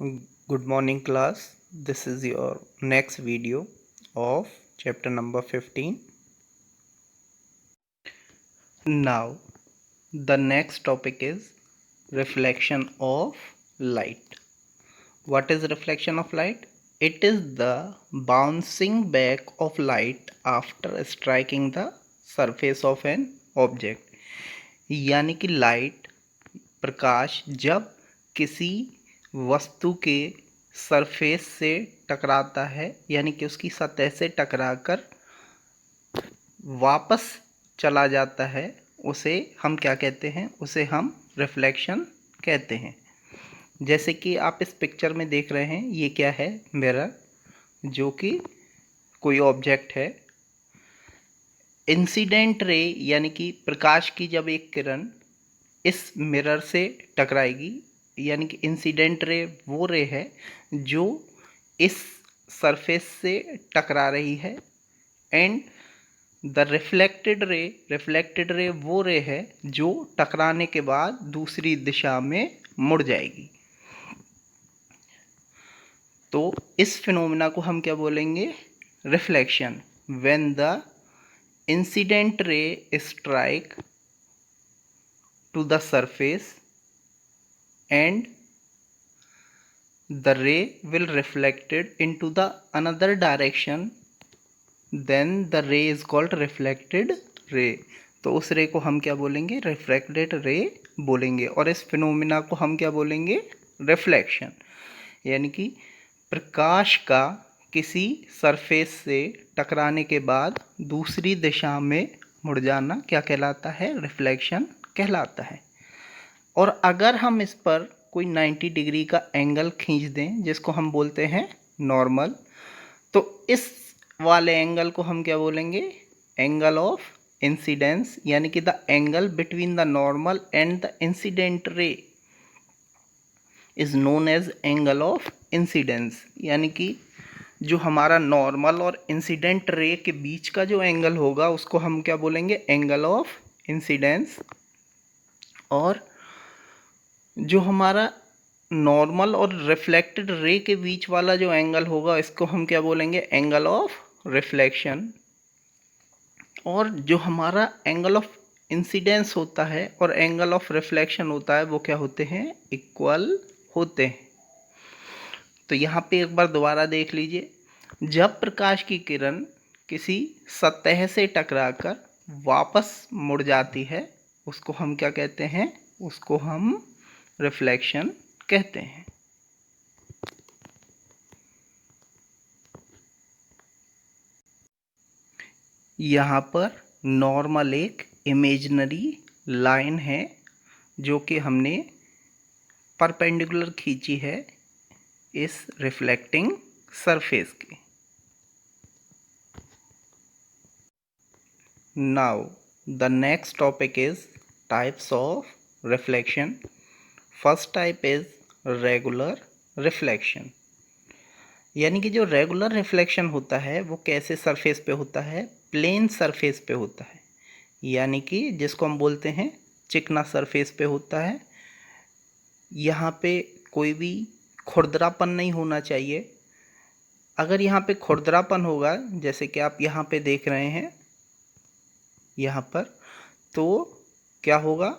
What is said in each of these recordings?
Good morning class. This is your next video of chapter number 15. Now the next topic is reflection of light. What is reflection of light? It is the bouncing back of light after striking the surface of an object. यानी कि light प्रकाश जब किसी वस्तु के surface से टकराता है यानी कि उसकी सतह से टकराकर वापस चला जाता है, उसे हम क्या कहते हैं? उसे हम रिफ्लेक्शन कहते हैं। जैसे कि आप इस पिक्चर में देख रहे हैं, ये क्या है? मिरर, जो कि कोई ऑब्जेक्ट है। इंसिडेंट रे यानी कि प्रकाश की जब एक किरण इस मिरर से टकराएगी, यानी कि इंसिडेंट रे वो रे है जो इस सरफेस से टकरा रही है, एंड द रिफ्लेक्टेड रे वो रे है जो टकराने के बाद दूसरी दिशा में मुड़ जाएगी। तो इस फिनोमेना को हम क्या बोलेंगे? रिफ्लेक्शन। व्हेन द इंसिडेंट रे strike to the surface and the ray will reflected into the another direction, then the ray is called reflected ray. तो उस रे को हम क्या बोलेंगे? रिफ्रैक्टेड रे बोलेंगे। और इस फिनोमिना को हम क्या बोलेंगे? रिफ्लेक्शन। यानी कि प्रकाश का किसी सरफेस से टकराने के बाद दूसरी दिशा में मुड़ जाना क्या कहलाता है? रिफ्लेक्शन कहलाता है। और अगर हम इस पर कोई 90 डिग्री का एंगल खींच दें, जिसको हम बोलते हैं नॉर्मल, तो इस वाले एंगल को हम क्या बोलेंगे? Angle of incidence. यानी कि the angle between the normal and the incident ray is known as angle of incidence. यानी कि जो हमारा नॉर्मल और इंसिडेंट रे के बीच का जो एंगल होगा, उसको हम क्या बोलेंगे? Angle of incidence. और जो हमारा नॉर्मल और रिफ्लेक्टेड रे के बीच वाला जो एंगल होगा, इसको हम क्या बोलेंगे? Angle of reflection. और जो हमारा एंगल ऑफ इंसिडेंस होता है और एंगल ऑफ रिफ्लेक्शन होता है, वो क्या होते हैं? इक्वल होते हैं। तो यहाँ पे एक बार दोबारा देख लीजिए। जब प्रकाश की किरण किसी सतह से टकराकर वापस मुड़ जाती है, उसको हम क्या कहते हैं? उसको हम रिफ्लेक्शन कहते हैं। यहाँ पर नॉर्मल एक इमेजिनरी लाइन है जो कि हमने परपेंडिकुलर खींची है इस रिफ्लेक्टिंग सरफेस की। Now the next topic is types of reflection. First type is regular reflection. यानी कि जो रेगुलर रिफ्लेक्शन होता है वो कैसे सरफेस पे होता है? प्लेन सरफेस पे होता है। यानी कि जिसको हम बोलते हैं चिकना सरफेस पे होता है। यहाँ पे कोई भी खुरदरापन नहीं होना चाहिए। अगर यहाँ पे खुरदरापन होगा, जैसे कि आप यहाँ पे देख रहे हैं यहाँ पर, तो क्या होगा?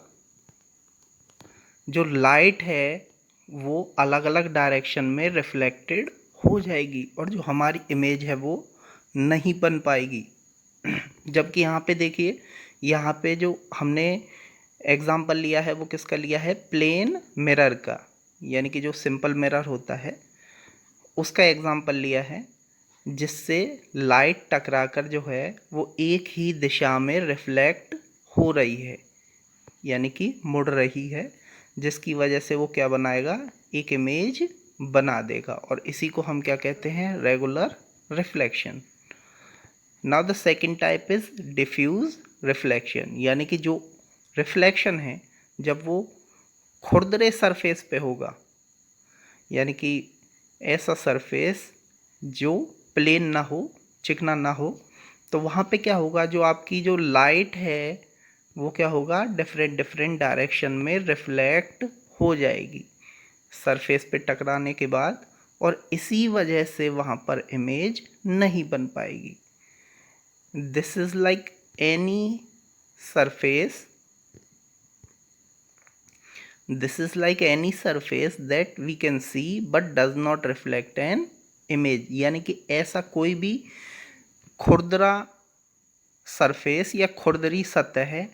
जो लाइट है वो अलग अलग डायरेक्शन में रिफ्लेक्टेड हो जाएगी और जो हमारी इमेज है वो नहीं बन पाएगी। जबकि यहाँ पे देखिए, यहाँ पे जो हमने एग्जाम्पल लिया है वो किसका लिया है? प्लेन मिरर का। यानी कि जो सिंपल मिरर होता है उसका एग्जाम्पल लिया है, जिससे लाइट टकराकर जो है वो एक ही दिशा में रिफ्लेक्ट हो रही है, यानी कि मुड़ रही है, जिसकी वजह से वो क्या बनाएगा? एक इमेज बना देगा। और इसी को हम क्या कहते हैं? Regular reflection. Now the second type is diffuse reflection. यानी कि जो रिफ्लेक्शन है जब वो खुरदरे सरफेस पे होगा, यानी कि ऐसा सरफेस जो प्लेन ना हो, चिकना ना हो, तो वहाँ पे क्या होगा? जो आपकी जो लाइट है वो क्या होगा? डिफरेंट डायरेक्शन में रिफ्लेक्ट हो जाएगी। सरफेस पे टकराने के बाद, और इसी वजह से वहाँ पर इमेज नहीं बन पाएगी। This is like any surface, this is like any surface that we can see but does not reflect an image। यानी कि ऐसा कोई भी खुरदरा सरफेस या खुरदरी सतह है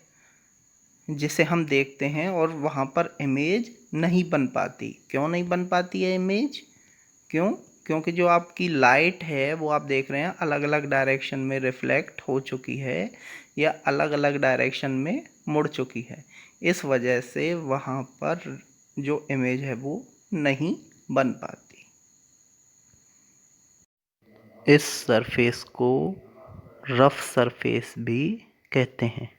जिसे हम देखते हैं और वहाँ पर इमेज नहीं बन पाती। क्यों नहीं बन पाती है इमेज? क्योंकि जो आपकी लाइट है वो आप देख रहे हैं अलग अलग डायरेक्शन में रिफ्लेक्ट हो चुकी है या अलग अलग डायरेक्शन में मुड़ चुकी है। इस वजह से वहाँ पर जो इमेज है वो नहीं बन पाती। इस सरफेस को रफ सरफेस भी कहते हैं।